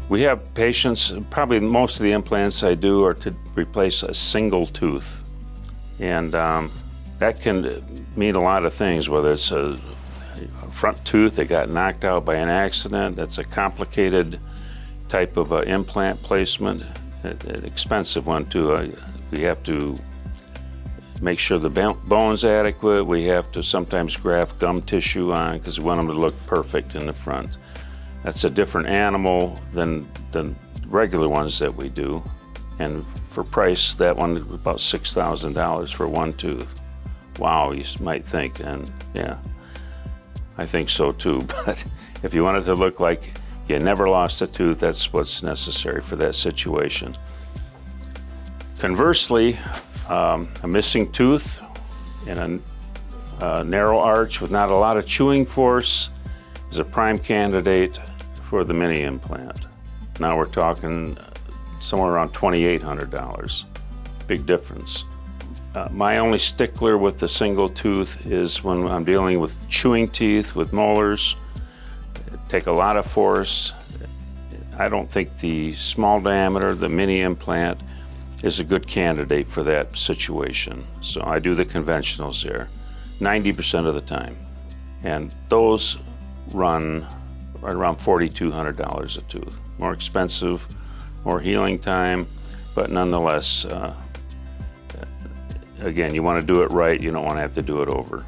We have patients, probably most of the implants I do are to replace a single tooth. And that can mean a lot of things, whether it's a front tooth that got knocked out by an accident. That's a complicated type of implant placement, an expensive one too. We have to make sure the bone's adequate. We have to sometimes graft gum tissue on because we want them to look perfect in the front. That's a different animal than the regular ones that we do. And for price, that one is about $6,000 for one tooth. Wow, you might think, and yeah, I think so too. But if you want it to look like you never lost a tooth, that's what's necessary for that situation. Conversely, a missing tooth and a narrow arch with not a lot of chewing force is a prime candidate for the mini implant. Now we're talking somewhere around $2,800. Big difference. My only stickler with the single tooth is when I'm dealing with chewing teeth with molars. Take a lot of force. I don't think the small diameter, the mini implant, is a good candidate for that situation. So I do the conventionals there 90% of the time. And those run right around $4,200 a tooth. More expensive, more healing time, but nonetheless, again, you want to do it right, you don't want to have to do it over.